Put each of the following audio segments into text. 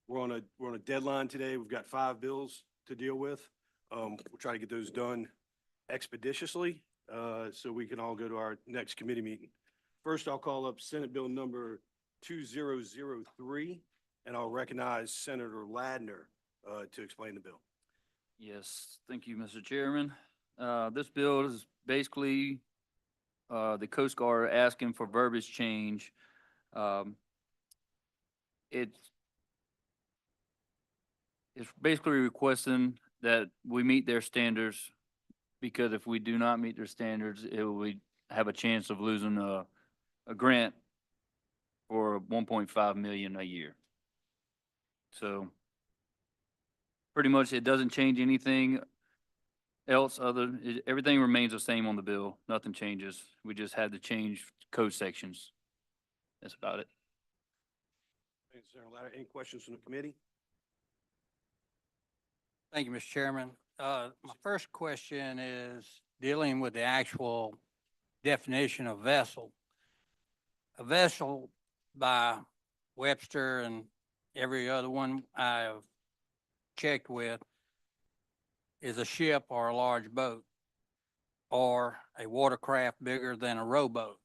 we're on a deadline today. We've got 5 bills to deal with. We'll try to get those done expeditiously, so we can all go to our next committee meeting. First, I'll call up Senate Bill number 2003, and I'll recognize Senator Ladner, to explain the bill. Yes, thank you, Mr. Chairman. This bill is basically, the Coast Guard asking for verbiage change. It's basically requesting that we meet their standards, because if we do not meet their standards, we have a chance of losing a grant for 1.5 million a year. So pretty much it doesn't change anything else everything remains the same on the bill. Nothing changes. We just had to change code sections. That's about it. Thanks, Senator Ladner. Any questions from the committee? Thank you, Mr. Chairman. My first question is dealing with the actual definition of vessel. A vessel by Webster and every other one I've checked with is a ship or a large boat or a watercraft bigger than a rowboat.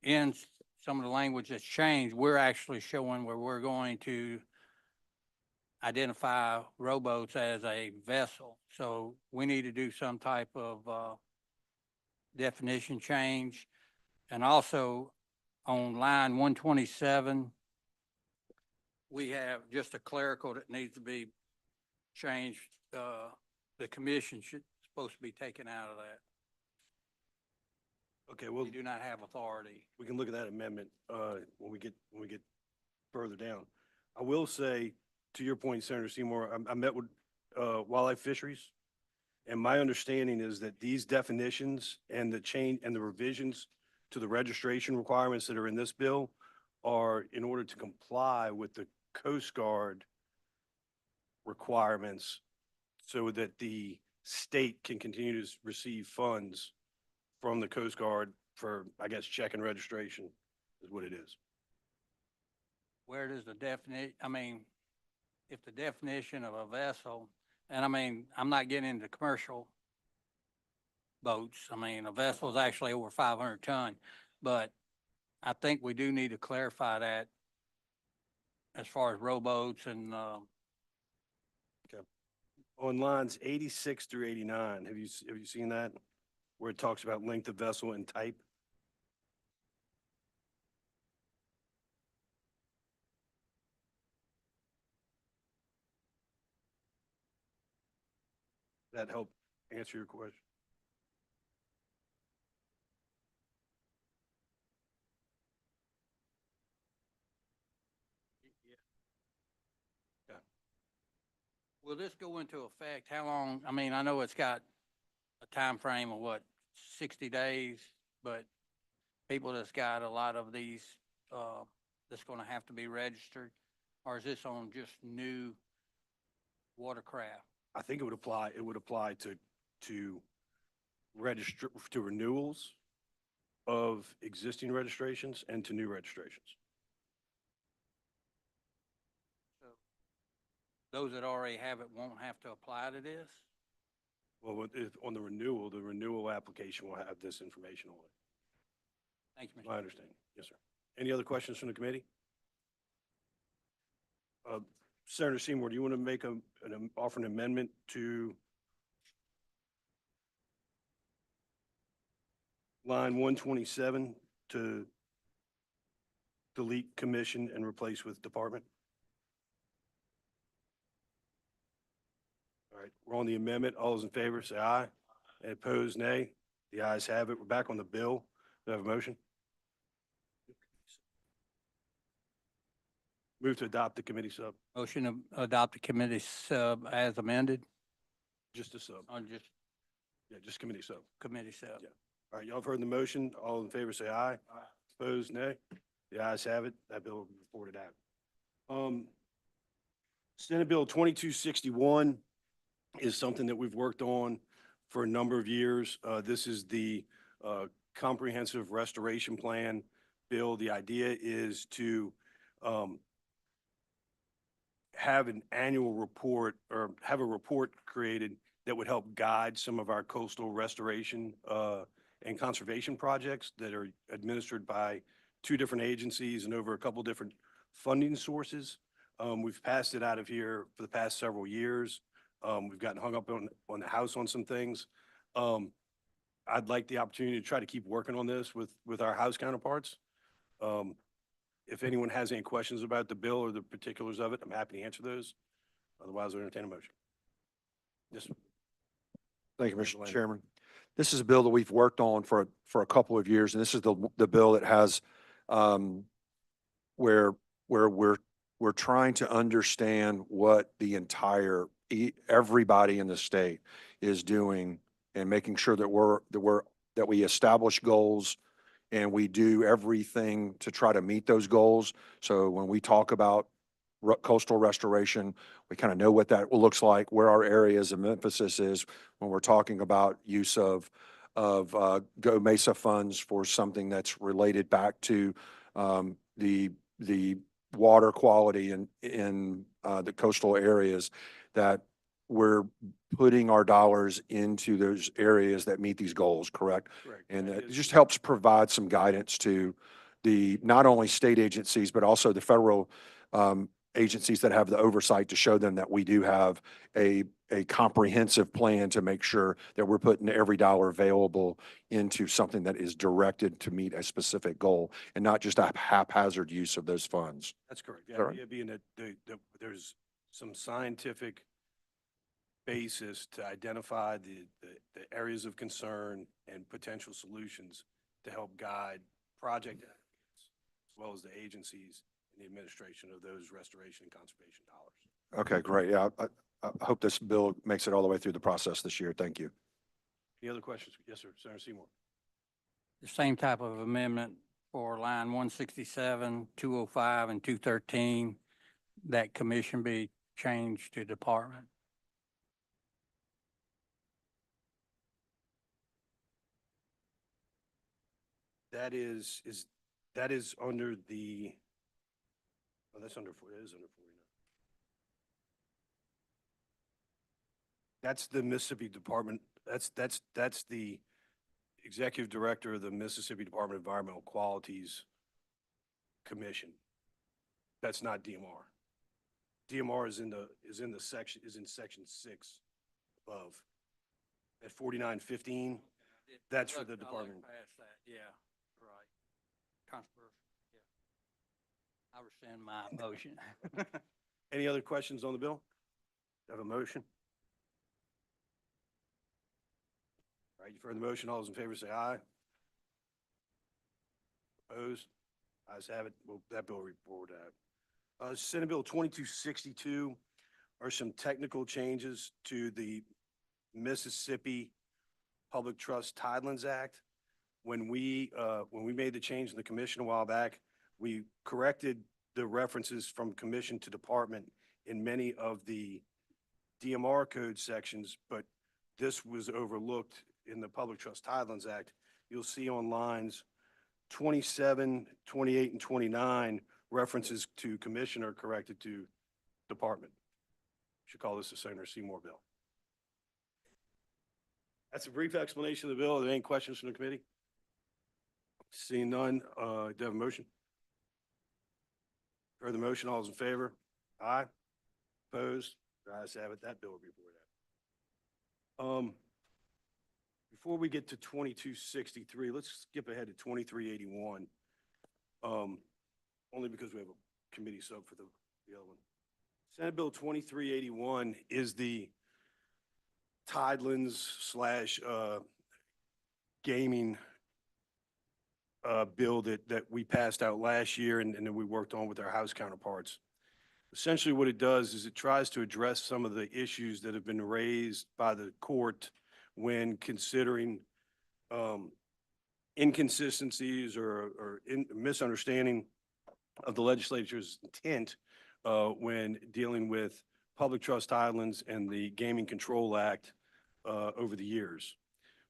In some of the language that's changed, we're actually showing where we're going to identify rowboats as a vessel. So we need to do some type of definition change. And also on line 127, we have just a clerical that needs to be changed. The commission supposed to be taken out of that. Okay, well, We do not have authority. we can look at that amendment, when we get further down. I will say, to your point, Senator Seymour, I met with, Wildlife Fisheries, and my understanding is that these definitions and the change and the revisions to the registration requirements that are in this bill are in order to comply with the Coast Guard requirements, so that the state can continue to receive funds from the Coast Guard for, I guess, check and registration is what it is. Where does the if the definition of a vessel, and I'm not getting into commercial boats. A vessel is actually over 500 ton, but I think we do need to clarify that as far as rowboats and, On lines 86 through 89, have you seen that? Where it talks about length of vessel and type? That help answer your question? will this go into effect? How long? I know it's got a time frame of 60 days, but people that's got a lot of these, that's gonna have to be registered, or is this on just new watercraft? I think it would apply to register, to renewals of existing registrations and to new registrations. So those that already have it won't have to apply to this? Well, on the renewal application will have this information on it. Thank you, Mr. My understanding. Yes, sir. Any other questions from the committee? Senator Seymour, do you want to make offer an amendment to line 127 to delete commission and replace with department? All right, we're on the amendment. All those in favor, say aye. And opposed, nay. The ayes have it. We're back on the bill. Do I have a motion? Move to adopt the committee sub. Motion to adopt the committee sub as amended, Just a sub. on just Yeah, just committee sub. committee sub. Yeah. All right, y'all have heard the motion. All in favor, say aye. Aye. Opposed, nay. The ayes have it. That bill will be reported out. Senate Bill 2261 is something that we've worked on for a number of years. This is the comprehensive restoration plan bill. The idea is to have an annual report or have a report created that would help guide some of our coastal restoration and conservation projects that are administered by two different agencies and over a couple different funding sources. We've passed it out of here for the past several years. We've gotten hung up on the house on some things. I'd like the opportunity to try to keep working on this with our House counterparts. If anyone has any questions about the bill or the particulars of it, I'm happy to answer those. Otherwise, I'll entertain a motion. Yes, sir. Thank you, Mr. Mr. Lane. Chairman. This is a bill that we've worked on for a couple of years, and this is the bill that has where we're trying to understand what the entire everybody in the state is doing and making sure that we establish goals and we do everything to try to meet those goals. So when we talk about coastal restoration, we kind of know what that looks like, where our areas of emphasis is when we're talking about use of Go Mesa funds for something that's related back to the water quality in the coastal areas, that we're putting our dollars into those areas that meet these goals, correct? Correct. And That it is- just helps provide some guidance to the, not only state agencies, but also the federal agencies that have the oversight to show them that we do have a comprehensive plan to make sure that we're putting every dollar available into something that is directed to meet a specific goal and not just a haphazard use of those funds. That's correct. The All right. idea being that there's some scientific basis to identify the areas of concern and potential solutions to help guide project applicants as well as the agencies in the administration of those restoration and conservation dollars. Okay, great. Yeah, I hope this bill makes it all the way through the process this year. Thank you. Any other questions? Yes, sir. Senator Seymour. The same type of amendment for line 167, 205, and 213, that commission be changed to department. That is under the, oh, that's under, it is under 49. That's the Mississippi Department, that's the executive director of the Mississippi Department of Environmental Qualities Commission. That's not DMR. DMR is in section 6 above. At 4915, that's for the department. Yeah, right. Controversial, yeah. I rescind my motion. Any other questions on the bill? Have a motion? All right, you've heard the motion. All those in favor say aye. Opposed? Ayes have it. Well, that bill will be forwarded out. Senate Bill 2262 are some technical changes to the Mississippi Public Trust Tidelands Act. When we made the change in the commission a while back, we corrected the references from commission to department in many of the DMR code sections, but this was overlooked in the Public Trust Tidelands Act. You'll see on lines 27, 28, and 29, references to commission are corrected to department. Should call this the Senator Seymour bill. That's a brief explanation of the bill. Are there any questions from the committee? Seeing none, do I have a motion? Heard the motion, all those in favor? Aye. Opposed? The ayes have it. That bill will be forwarded out. Before we get to 2263, let's skip ahead to 2381. Only because we have a committee sub for the other one. Senate Bill 2381 is the Tidelands / gaming bill that we passed out last year and then we worked on with our House counterparts. Essentially what it does is it tries to address some of the issues that have been raised by the court when considering inconsistencies or misunderstanding of the legislature's intent when dealing with Public Trust Islands and the Gaming Control Act over the years.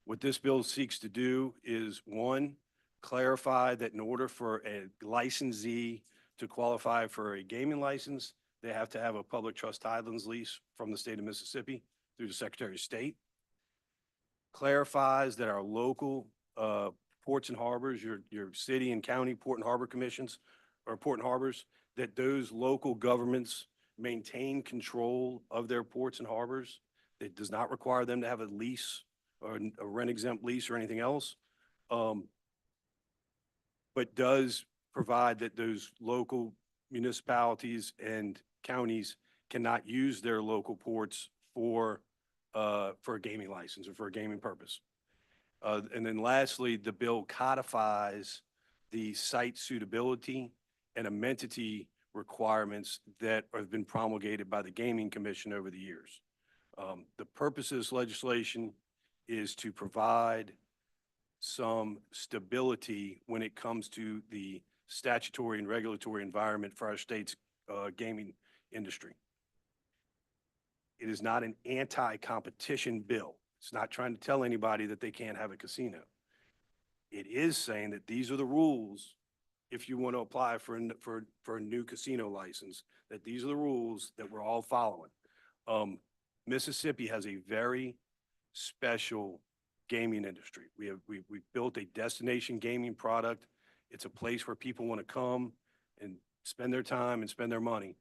What this bill seeks to do is, one, clarify that in order for a licensee to qualify for a gaming license, they have to have a public trust tidelands lease from the state of Mississippi through the Secretary of State. Clarifies that our local ports and harbors, your city and county port and harbor commissions or port and harbors, that those local governments maintain control of their ports and harbors. It does not require them to have a lease or a rent exempt lease or anything else. But does provide that those local municipalities and counties cannot use their local ports for a gaming license or for a gaming purpose. And then lastly, the bill codifies the site suitability and amenity requirements that have been promulgated by the Gaming Commission over the years. The purpose of this legislation is to provide some stability when it comes to the statutory and regulatory environment for our state's gaming industry. It is not an anti-competition bill. It's not trying to tell anybody that they can't have a casino. It is saying that these are the rules if you want to apply for a new casino license, that these are the rules that we're all following. Mississippi has a very special gaming industry. We've built a destination gaming product. It's a place where people want to come and spend their time and spend their money.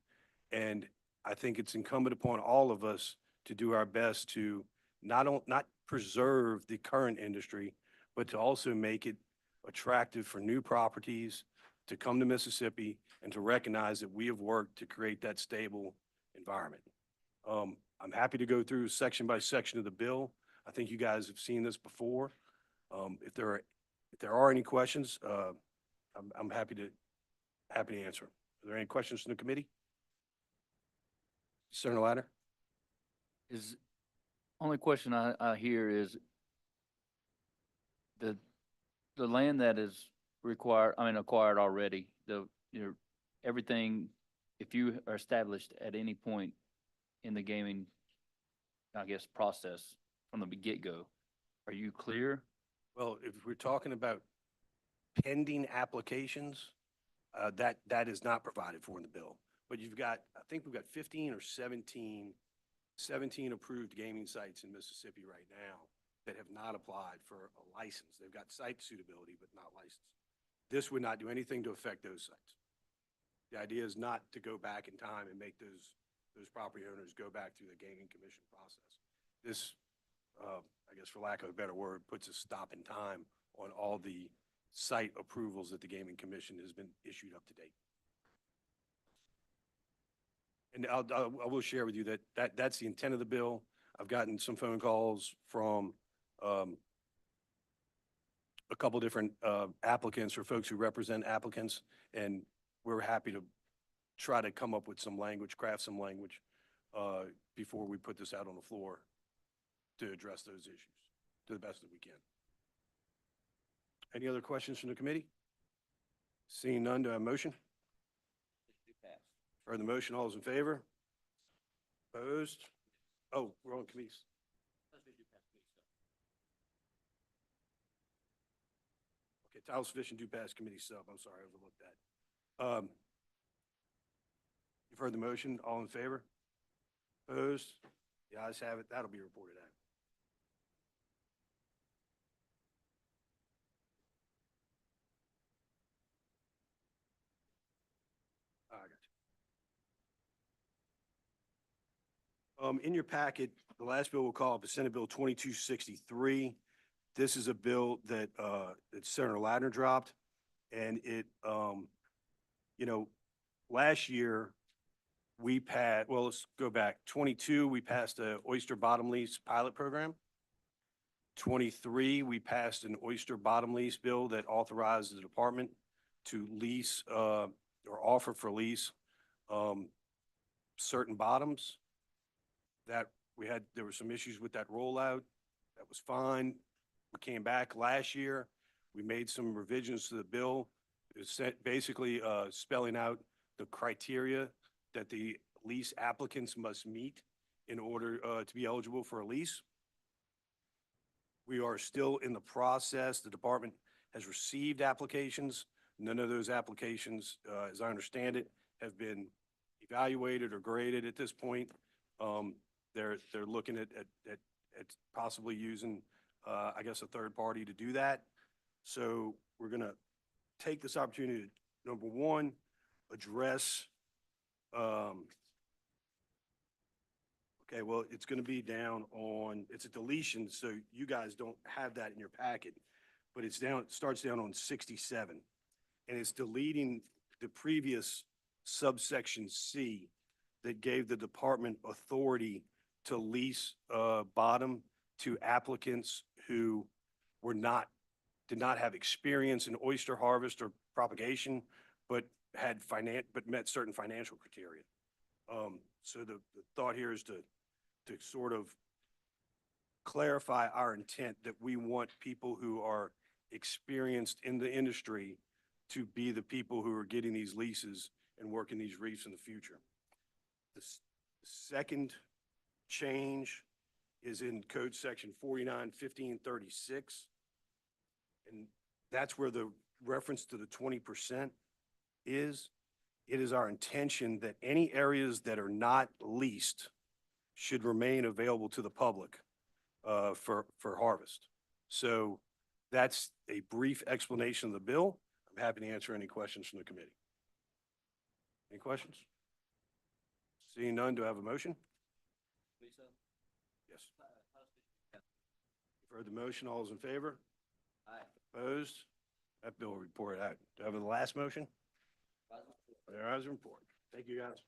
And I think it's incumbent upon all of us to do our best to not preserve the current industry, but to also make it attractive for new properties to come to Mississippi and to recognize that we have worked to create that stable environment. I'm happy to go through section by section of the bill. I think you guys have seen this before. If there are any questions, I'm happy to answer. Are there any questions from the committee? Senator Ladner? Is, only question I hear is the land that is acquired already, everything, if you are established at any point in the gaming, I guess, process from the get-go, are you clear? Well, if we're talking about pending applications, that is not provided for in the bill. But I think we've got 15 or 17 approved gaming sites in Mississippi right now that have not applied for a license. They've got site suitability, but not licensed. This would not do anything to affect those sites. The idea is not to go back in time and make those property owners go back through the Gaming Commission process. This, I guess for lack of a better word, puts a stop in time on all the site approvals that the Gaming Commission has been issued up to date. And I will share with you that's the intent of the bill. I've gotten some phone calls from a couple different applicants or folks who represent applicants, and we're happy to try to come up with some language, craft some language before we put this out on the floor to address those issues to the best that we can. Any other questions from the committee? Seeing none, do I have a motion? Heard the motion, all those in favor? Opposed? Oh, we're on committees. Okay, Title Sufficient Do Pass Committee Sub, I'm sorry, I overlooked that. You've heard the motion, all in favor? Opposed? The ayes have it, that'll be reported out. I got you. In your packet, the last bill we'll call up is Senate Bill 2263. This is a bill that Senator Ladner dropped, and it, last year we passed. Well, let's go back. 22, we passed a oyster bottom lease pilot program. 23, we passed an oyster bottom lease bill that authorized the department to lease or offer for lease certain bottoms. There were some issues with that rollout. That was fine. We came back last year. We made some revisions to the bill. It's basically spelling out the criteria that the lease applicants must meet in order to be eligible for a lease. We are still in the process. The department has received applications. None of those applications, as I understand it, have been evaluated or graded at this point. They're looking at possibly using, I guess, a third party to do that. So we're gonna take this opportunity to, number one, address, okay, well, it's gonna be down on, it's a deletion, so you guys don't have that in your packet. But it's down, it starts down on 67. And it's deleting the previous subsection C that gave the department authority to lease, bottom to applicants who did not have experience in oyster harvest or propagation, but but met certain financial criteria. So the thought here is to sort of clarify our intent that we want people who are experienced in the industry to be the people who are getting these leases and working these reefs in the future. The second change is in code section 49-1536. And that's where the reference to the 20% is. It is our intention that any areas that are not leased should remain available to the public for harvest. So that's a brief explanation of the bill. I'm happy to answer any questions from the committee. Any questions? Seeing none, do I have a motion? Yes. You've heard the motion. All those in favor? Aye. Opposed? That bill will report out. Do I have the last motion? There is a report. Thank you, guys.